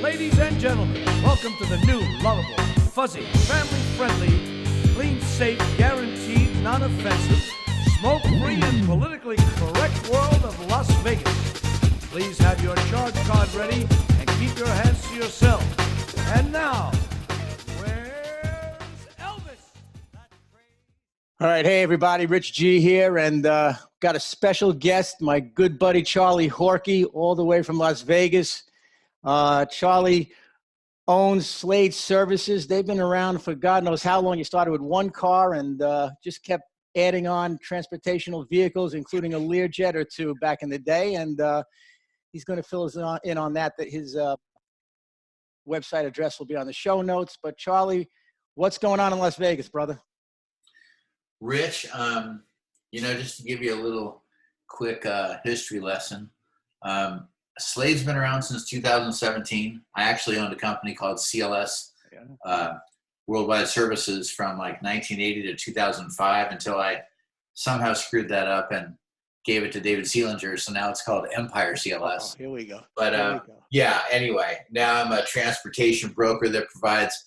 Ladies and gentlemen, welcome to the new, lovable, fuzzy, family-friendly, clean, safe, guaranteed, non-offensive, smoke-free, and politically correct world of Las Vegas. Please have your charge card ready and keep your hands to yourself. And now, where's Elvis? All right, hey everybody, Rich G here, and got a special guest, my good buddy Charlie Horky, all the way from Las Vegas. Charlie owns Slade Services. They've been around for God knows how long. You started with one car and just kept adding on transportational vehicles, including a Learjet or two back in the day. And he's going to fill us in on that his website address will be on the show notes. But Charlie, what's going on in Las Vegas, brother? Rich, just to give you a little quick history lesson, Slade's been around since 2017. I actually owned a company called CLS Worldwide Services from like 1980 to 2005 until I somehow screwed that up and gave it to David Seelinger. So now it's called Empire CLS. Oh, here we go. But yeah, anyway, now I'm a transportation broker that provides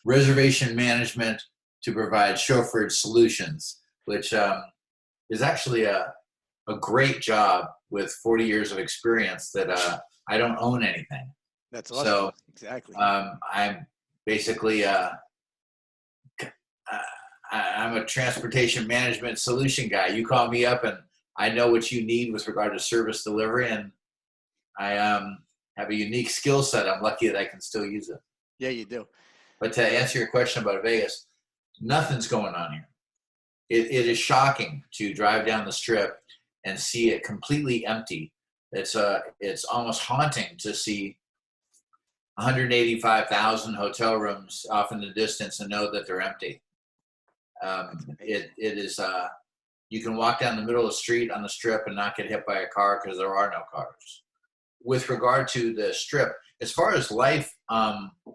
reservation management to provide chauffeured solutions, which is actually a great job with 40 years of experience that I don't own anything. That's awesome. So exactly. I'm basically I'm a transportation management solution guy. You call me up and I know what you need with regard to service delivery, and I have a unique skill set. I'm lucky that I can still use it. Yeah, you do. But to answer your question about Vegas, nothing's going on here. It is shocking to drive down the Strip and see it completely empty. It's almost haunting to see 185,000 hotel rooms off in the distance and know that they're empty. It is. You can walk down the middle of the street on the Strip and not get hit by a car because there are no cars. With regard to the Strip, as far as life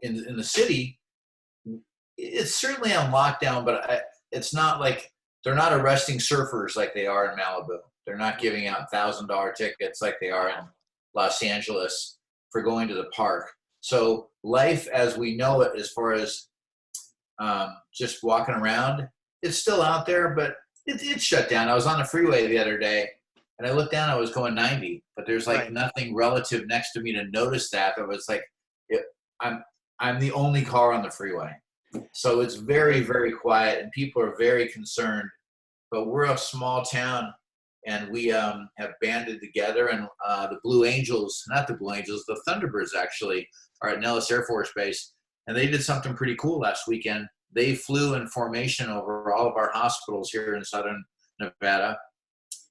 in the city, it's certainly on lockdown, but it's not like they're not arresting surfers like they are in Malibu. They're not giving out $1,000 tickets like they are in Los Angeles for going to the park. So life as we know it, as far as just walking around, it's still out there, but it's shut down. I was on the freeway the other day, and I looked down. I was going 90, but there's like nothing relative next to me to notice that. It was like I'm the only car on the freeway. So it's very, very quiet, and people are very concerned. But we're a small town, and we have banded together. And the Blue Angels, not the Blue Angels, the Thunderbirds actually are at Nellis Air Force Base, and they did something pretty cool last weekend. They flew in formation over all of our hospitals here in southern Nevada.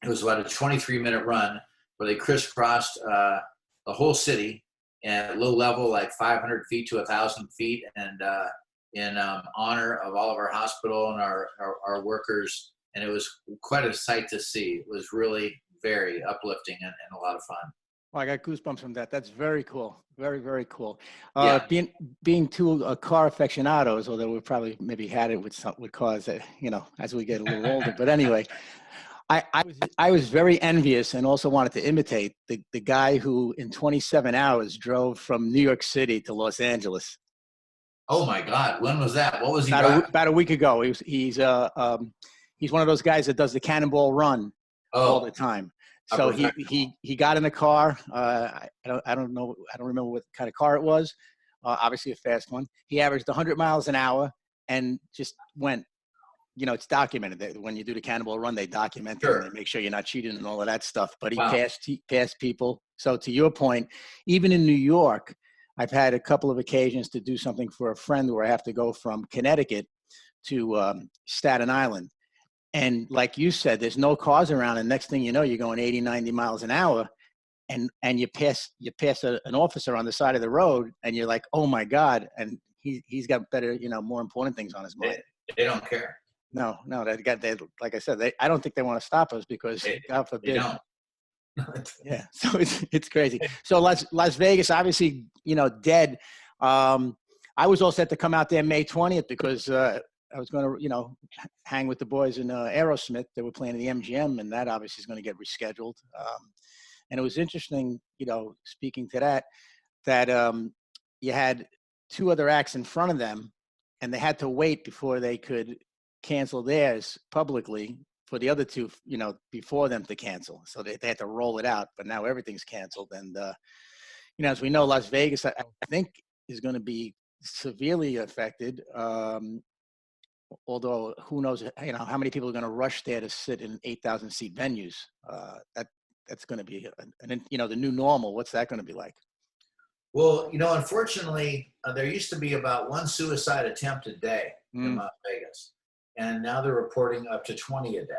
It was about a 23-minute run where they crisscrossed the whole city at low level, like 500 feet to 1,000 feet, and in honor of all of our hospital and our workers. And it was quite a sight to see. It was really very uplifting and a lot of fun. Well, I got goosebumps from that. That's very cool. Very, very cool. Yeah. Being two car aficionados, although we probably maybe had it with cars, as we get a little older. But anyway, I was very envious and also wanted to imitate the guy who in 27 hours drove from New York City to Los Angeles. Oh my God! When was that? What was he driving? About a week ago. He's one of those guys that does the Cannonball Run all the time. So he got in the car. I don't remember what kind of car it was. Obviously a fast one. He averaged 100 miles an hour and just went. It's documented. When you do the Cannonball Run, they document it and they make sure you're not cheating and all of that stuff. But he passed people. So to your point, even in New York, I've had a couple of occasions to do something for a friend where I have to go from Connecticut to Staten Island. And like you said, there's no cars around. And next thing you know, you're going 80, 90 miles an hour and you pass an officer on the side of the road and you're like, oh my God. And he's got better, more important things on his mind. They don't care. No, they like I said, I don't think they want to stop us because God forbid. They don't. Yeah, so it's crazy. So Las Vegas, obviously, dead. I was all set to come out there May 20th because I was going to, hang with the boys in Aerosmith. They were playing the MGM, and that obviously is going to get rescheduled. And it was interesting, speaking to that you had two other acts in front of them, and they had to wait before they could cancel theirs publicly for the other two, before them to cancel. So they had to roll it out, but now everything's canceled. And, as we know, Las Vegas, I think, is going to be severely affected. Although who knows, how many people are going to rush there to sit in 8,000 seat venues. That's going to be, the new normal. What's that going to be like? Well, unfortunately, there used to be about one suicide attempt a day in Las Vegas, and now they're reporting up to 20 a day.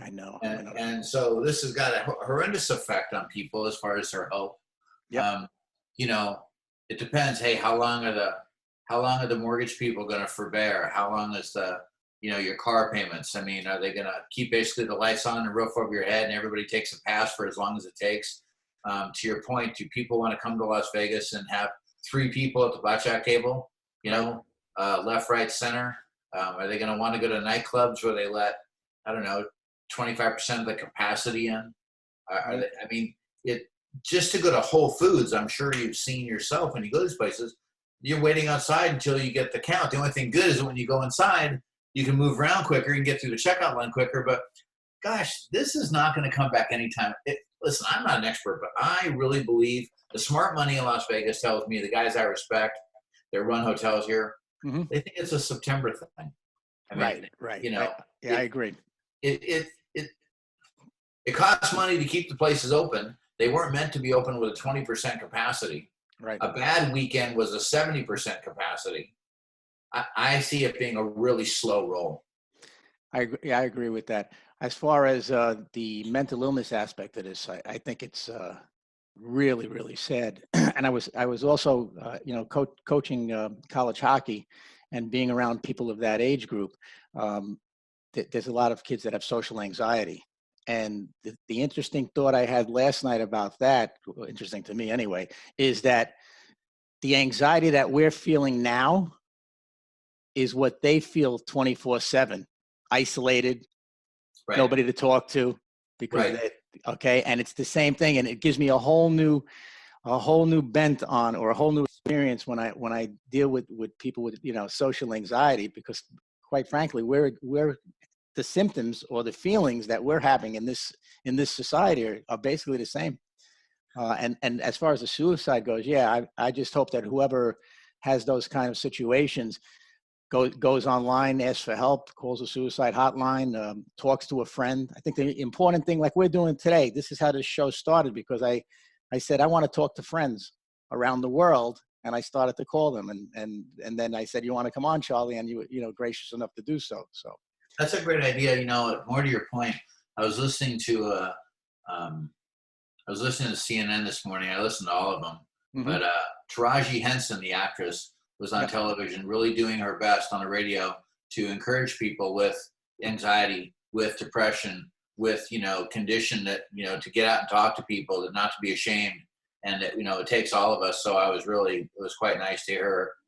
I know. And so this has got a horrendous effect on people as far as their health. Yep. It depends. Hey, how long are the mortgage people going to forbear? How long is your car payments? I mean, are they going to keep basically the lights on and roof over your head and everybody takes a pass for as long as it takes? To your point, do people want to come to Las Vegas and have 3 people at the blackjack table, left, right, center? Are they going to want to go to nightclubs where they let, 25% of the capacity in? Just to go to Whole Foods, I'm sure you've seen yourself when you go to these places, you're waiting outside until you get the count. The only thing good is that when you go inside, you can move around quicker, you can get through the checkout line quicker. But gosh, this is not going to come back anytime. Listen, I'm not an expert, but I really believe the smart money in Las Vegas tells me, the guys I respect that run hotels here, they think it's a September thing. Right. I agree. It costs money to keep the places open. They weren't meant to be open with a 20% capacity. Right. A bad weekend was a 70% capacity. I see it being a really slow roll. I agree with that. As far as the mental illness aspect of this, I think it's really, really sad. And I was also, coaching college hockey and being around people of that age group. There's a lot of kids that have social anxiety. And the interesting thought I had last night about that, interesting to me anyway, is that the anxiety that we're feeling now is what they feel 24/7, isolated, Right. Nobody to talk to, because and it's the same thing, and it gives me a whole new bent on, or a whole new experience when I deal with people with social anxiety, because quite frankly, we're the symptoms or the feelings that we're having in this society are basically the same. And as far as the suicide goes, I just hope that whoever has those kind of situations goes online, asks for help, calls a suicide hotline, talks to a friend. I think the important thing, like we're doing today, this is how this show started, because I said I want to talk to friends around the world, and I started to call them, and then I said, you want to come on, Charlie, and you gracious enough to do so. So that's a great idea. More to your point, I was listening to CNN this morning. I listened to all of them, but Taraji Henson, the actress, was on television, really doing her best on the radio to encourage people with anxiety, with depression, with condition that to get out and talk to people, that not to be ashamed, and that it takes all of us. So it was quite nice to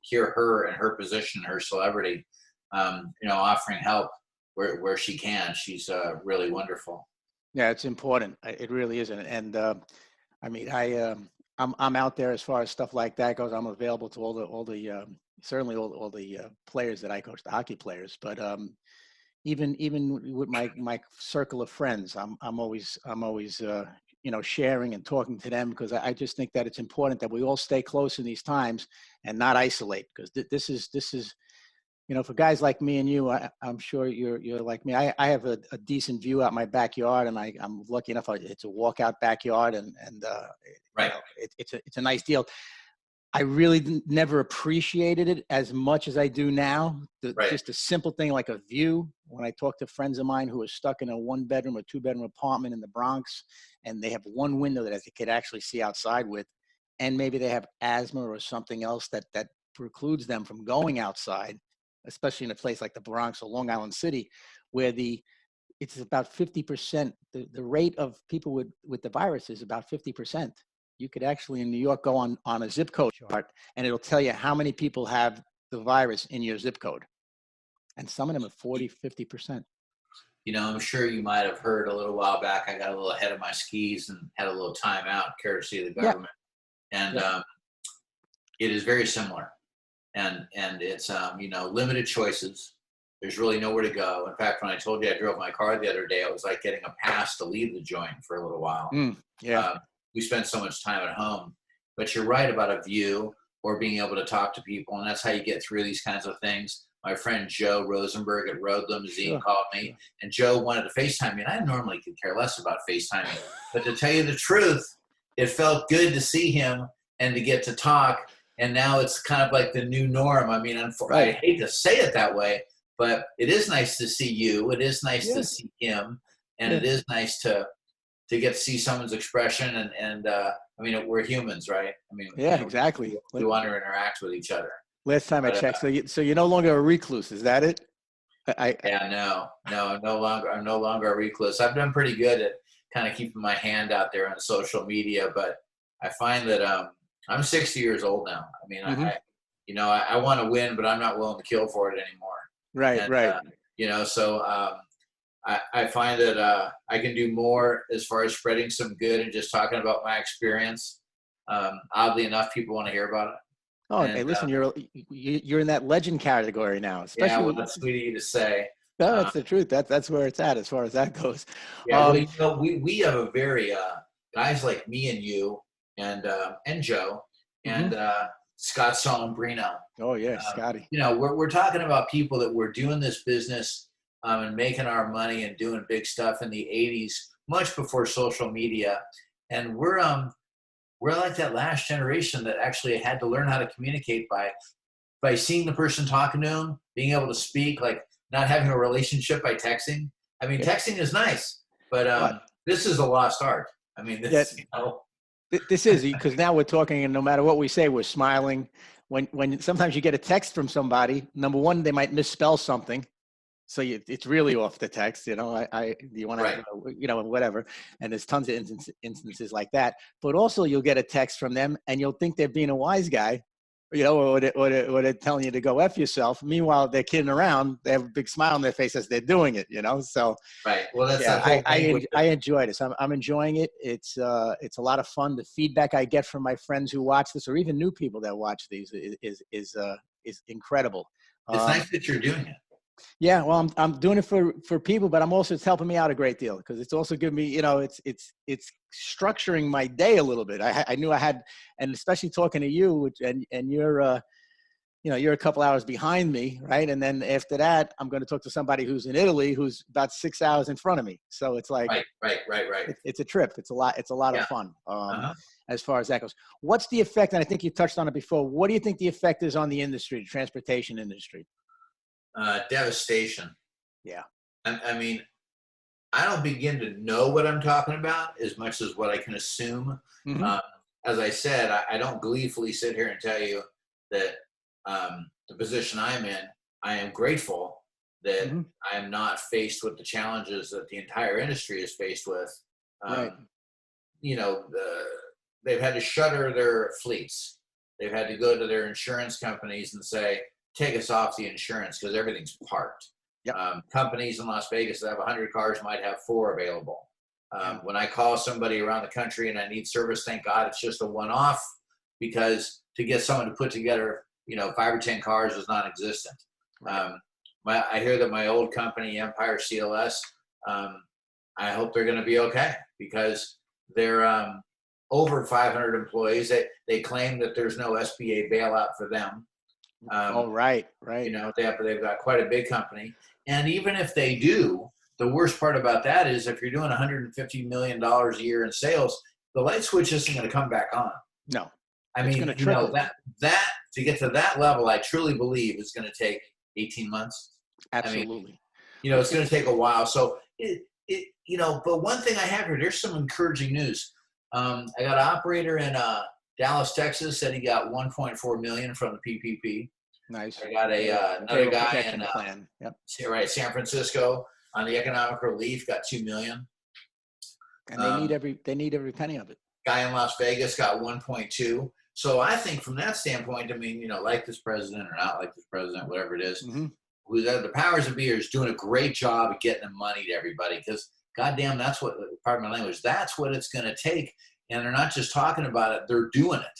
hear her and her position, her celebrity, offering help where she can. She's really wonderful. Yeah, it's important. It really is, and I'm out there as far as stuff like that goes. I'm available to all the certainly all the players that I coach, the hockey players. But even with my circle of friends, I'm always sharing and talking to them, because I just think that it's important that we all stay close in these times and not isolate, because this is for guys like me and you, I'm sure you're like me. I have a decent view out my backyard, and I'm lucky enough. It's a walkout backyard, and it's a nice deal. I really never appreciated it as much as I do now. Just a simple thing like a view. When I talk to friends of mine who are stuck in a 1-bedroom or 2-bedroom apartment in the Bronx, and they have one window that they could actually see outside with, and maybe they have asthma or something else that precludes them from going outside, especially in a place like the Bronx or Long Island City, where it's about 50%. The rate of people with the virus is about 50%. You could actually in New York go on a zip code chart, and it'll tell you how many people have the virus in your zip code. And some of them are 40, 50%. I'm sure you might have heard a little while back, I got a little ahead of my skis and had a little time out courtesy of the government. And It is very similar, and it's limited choices. There's really nowhere to go. In fact, when I told you I drove my car the other day, it was like getting a pass to leave the joint for a little while. Yeah. We spend so much time at home. But you're right about a view or being able to talk to people, and that's how you get through these kinds of things. My friend Joe Rosenberg at Road Limousine called me, and Joe wanted to FaceTime me, and I normally could care less about FaceTiming. But to tell you the truth, it felt good to see him and to get to talk, and now it's kind of like the new norm. I mean, I hate to say it that way, but it is nice to see you. It is nice to see him, and it is nice to get to see someone's expression. And I mean, we're humans, right? I mean, exactly. We want to interact with each other. Last time I checked, so you're no longer a recluse, is that it? No, I'm no longer a recluse. I've done pretty good at kind of keeping my hand out there on social media, but I find that I'm 60 years old now. I mean, I want to win, but I'm not willing to kill for it anymore. Right. So I find that I can do more as far as spreading some good and just talking about my experience. Oddly enough, people want to hear about it. Oh, and, hey, listen, you're in that legend category now. Especially well, that's sweet of you to say. No, that's the truth. That's where it's at as far as that goes. Yeah, we have a very guys like me and you and Joe and Scott Solembrino. Oh yeah, Scotty. We're talking about people that were doing this business and making our money and doing big stuff in the 80s, much before social media, and we're like that last generation that actually had to learn how to communicate by seeing the person talking to them, being able to speak, like not having a relationship by texting. I mean, texting is nice, but this is a lost art. I mean, this is because now we're talking, and no matter what we say, we're smiling. When sometimes you get a text from somebody, number one, they might misspell something. So it's really off the text, you want to, whatever. And there's tons of instances like that. But also you'll get a text from them and you'll think they're being a wise guy, or they're telling you to go F yourself. Meanwhile, they're kidding around. They have a big smile on their face as they're doing it, So right. Well, that's I enjoy this. I'm enjoying it. It's a lot of fun. The feedback I get from my friends who watch this, or even new people that watch these, is incredible. It's nice that you're doing it. Yeah, well, I'm doing it for people, but it's helping me out a great deal because it's also giving me, it's structuring my day a little bit. I knew I had, and especially talking to you, and you're, you're a couple hours behind me, right? And then after that, I'm going to talk to somebody who's in Italy, who's about 6 hours in front of me. So it's like, right. It's a trip. It's a lot of fun. As far as that goes, what's the effect? And I think you touched on it before. What do you think the effect is on the industry, the transportation industry? Devastation. Yeah. I mean, I don't begin to know what I'm talking about as much as what I can assume. As I said, I don't gleefully sit here and tell you that the position I'm in, I am grateful that I am not faced with the challenges that the entire industry is faced with. They've had to shutter their fleets. They've had to go to their insurance companies and say, take us off the insurance because everything's parked. Companies in Las Vegas that have 100 cars might have 4 available. When I call somebody around the country and I need service, thank God it's just a one-off, because to get someone to put together, 5 or 10 cars is non-existent. I hear that my old company, Empire CLS, I hope they're going to be okay because they're over 500 employees. They claim that there's no SBA bailout for them. Right. They've got quite a big company. And even if they do, the worst part about that is if you're doing $150 million a year in sales, the light switch isn't going to come back on. No. I mean, that to get to that level, I truly believe is going to take 18 months. Absolutely. I mean, it's going to take a while. So but one thing I have here, there's some encouraging news. I got an operator in Dallas, Texas, said he got $1.4 million from the PPP. Nice. I got another guy in San Francisco on the economic relief, got $2 million. And they need every penny of it. Guy in Las Vegas got 1.2. So I think from that standpoint, I mean, like this president or not like this president, whatever it is, the powers that be are doing a great job of getting the money to everybody because, goddamn, that's what, pardon my language, that's what it's going to take. And they're not just talking about it, they're doing it.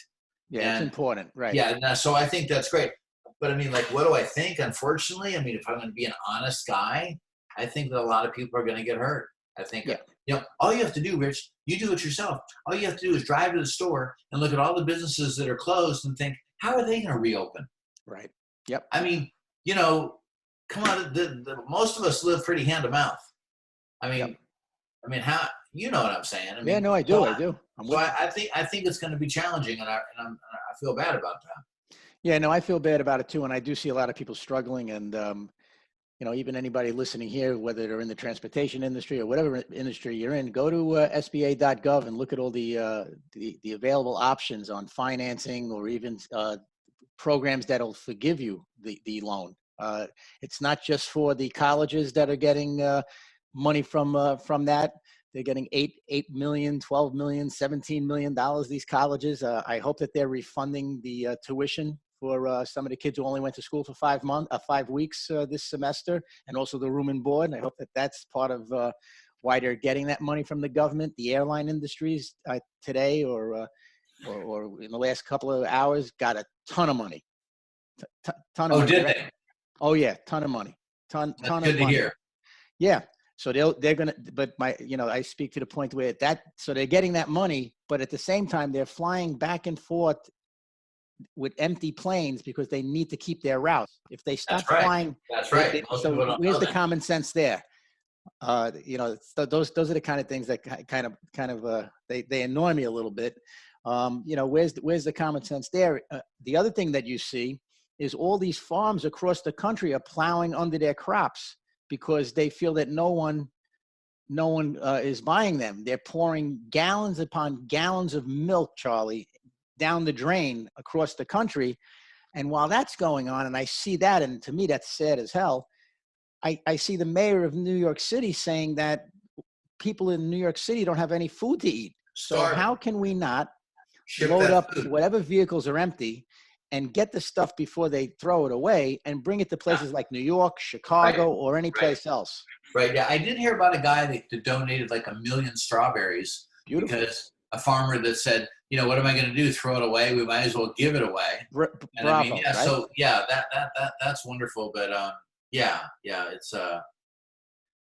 Yeah, it's And important, right? yeah, and so I think that's great. But I mean, like, what do I think? Unfortunately, I mean, if I'm going to be an honest guy, I think that a lot of people are going to get hurt. I think, Yeah. all you have to do, Rich, you do it yourself. All you have to do is drive to the store and look at all the businesses that are closed and think, how are they going to reopen? Right. Yep. I mean, come on, most of us live pretty hand to mouth. I mean, Yep. how, you know what I'm saying? I mean, Yeah, no, I do. I do. I'm So with I think it's going to be challenging, and I feel bad about that. Yeah, no, I feel bad about it too. And I do see a lot of people struggling. And, even anybody listening here, whether they're in the transportation industry or whatever industry you're in, go to SBA.gov and look at all the available options on financing or even programs that'll forgive you the loan. It's not just for the colleges that are getting money from that. They're getting $8 million, $12 million, $17 million, these colleges. I hope that they're refunding the tuition for some of the kids who only went to school for 5 weeks this semester, and also the room and board. And I hope that that's part of why they're getting that money from the government. The airline industries today or in the last couple of hours got a ton of money. Ton of money. Did they? Oh yeah, ton of money. Ton That's of good to money. hear. Yeah. So they're gonna, but I speak to the point where so they're getting that money, but at the same time they're flying back and forth with empty planes because they need to keep their routes. If they stop flying, that's right. So where's the common sense there? Those are the kind of things that kind of they annoy me a little bit. Where's the common sense there? The other thing that you see is all these farms across the country are plowing under their crops because they feel that no one is buying them. They're pouring gallons upon gallons of milk, Charlie, down the drain across the country. And while that's going on, and I see that, and to me, that's sad as hell. I see the mayor of New York City saying that people in New York City don't have any food to eat. So how can we not load up whatever vehicles are empty and get the stuff before they throw it away and bring it to places like New York, Chicago, or any place else? Right. Yeah. I did hear about a guy that donated like 1 million strawberries. Beautiful. Because a farmer that said, what am I going to do? Throw it away? We might as well give it away. Bravo, right? So that's wonderful. But it's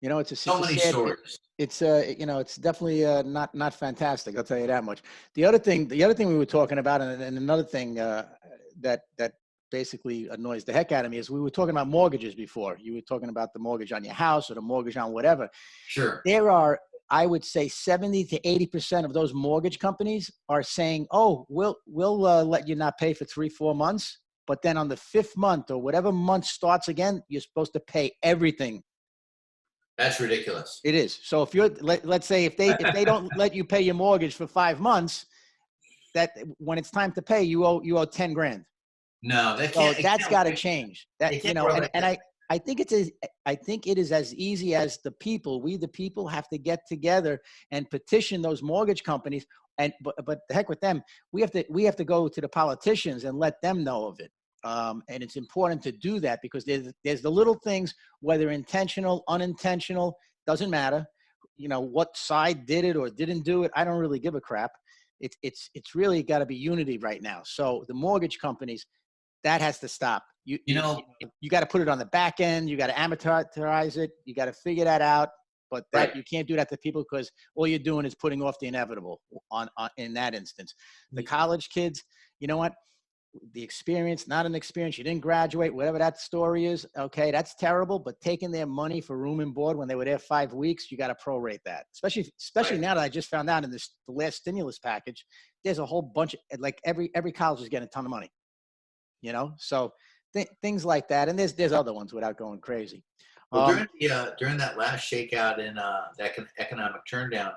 it's so many stories. It's definitely not fantastic. I'll tell you that much. The other thing we were talking about, and another thing that basically annoys the heck out of me, is we were talking about mortgages before. You were talking about the mortgage on your house or the mortgage on whatever. Sure. There are, I would say, 70 to 80% of those mortgage companies are saying, "Oh, we'll let you not pay for 3-4 months, but then on the 5th month or whatever month starts again, you're supposed to pay everything." That's ridiculous. It is. So if let's say if they don't let you pay your mortgage for 5 months, that when it's time to pay, you owe 10 grand. No, they can't. So that's got to change. That I think it is as easy as we the people have to get together and petition those mortgage companies. But the heck with them, we have to go to the politicians and let them know of it. And it's important to do that because there's the little things, whether intentional, unintentional, doesn't matter. What side did it or didn't do it. I don't really give a crap. It's really got to be unity right now. So the mortgage companies, that has to stop. You got to put it on the back end. You got to amortize it. You got to figure that out. But you can't do that to people because all you're doing is putting off the inevitable in that instance. The college kids, you know what? The experience, not an experience. You didn't graduate, whatever that story is. Okay, that's terrible. But taking their money for room and board when they were there 5 weeks, you got to prorate that. Especially now that I just found out in the last stimulus package, there's a whole bunch of every college is getting a ton of money. So things like that, and there's other ones without going crazy. Well, during that last shakeout in that economic turndown,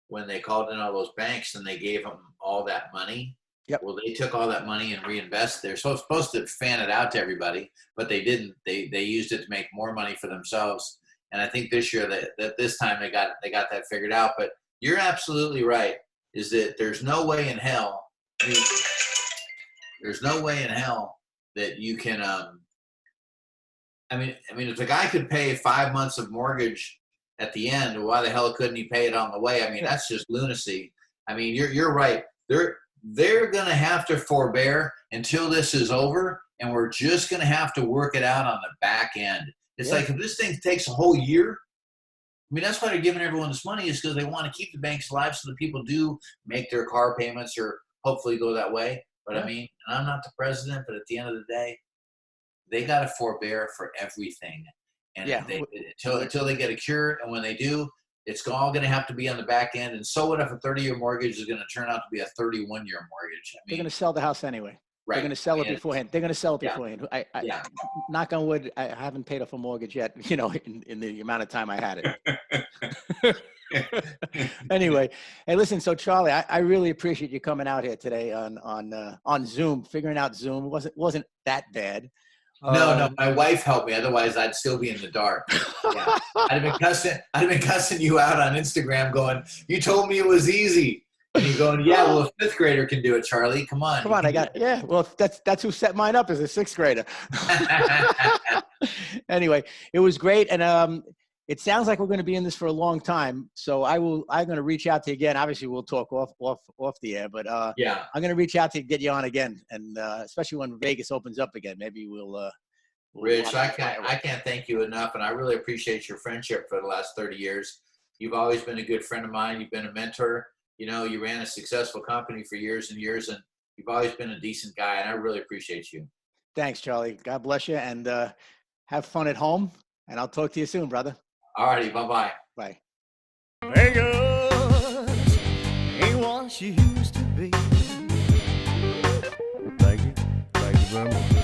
when they called in all those banks and they gave them all that money. Yep. Well, they took all that money and reinvest. They're supposed to fan it out to everybody, but they didn't. They used it to make more money for themselves. And I think this year that this time they got that figured out. But you're absolutely right. Is that there's no way in hell. There's no way in hell that you can. I mean, if the guy could pay 5 months of mortgage at the end, why the hell couldn't he pay it on the way? I mean, that's just lunacy. I mean, you're right. they're going to have to forbear until this is over, and we're just going to have to work it out on the back end. It's like if this thing takes a whole year, I mean, that's why they're giving everyone this money, is because they want to keep the banks alive so that people do make their car payments or hopefully go that way. But I mean, and I'm not the president, but at the end of the day, they got to forbear for everything. And until they get a cure, and when they do, it's all going to have to be on the back end. And so what if a 30-year mortgage is going to turn out to be a 31-year mortgage? I mean, they're going to sell the house anyway. Right. They're going to sell it beforehand. They're going to sell it beforehand. Knock on wood, I haven't paid off a mortgage yet, you know, in the amount of time I had it. Anyway, hey, listen, so Charlie, I really appreciate you coming out here today on Zoom, figuring out Zoom. It wasn't that bad. No, my wife helped me. Otherwise, I'd still be in the dark. Yeah. I'd have been cussing you out on Instagram going, you told me it was easy. And you're going, yeah, well, a fifth grader can do it, Charlie. Come on. Well, that's who set mine up as a sixth grader. Anyway, it was great. And it sounds like we're going to be in this for a long time. So I'm going to reach out to you again. Obviously, we'll talk off the air, but I'm going to reach out to get you on again. And especially when Vegas opens up again, maybe we'll Rich, I can't thank you enough. And I really appreciate your friendship for the last 30 years. You've always been a good friend of mine. You've been a mentor. You know, you ran a successful company for years and years, and you've always been a decent guy, and I really appreciate you. Thanks, Charlie. God bless you, and have fun at home, and I'll talk to you soon, brother. All righty, bye-bye. Bye. Vegas ain't what she used to be. Thank you very much.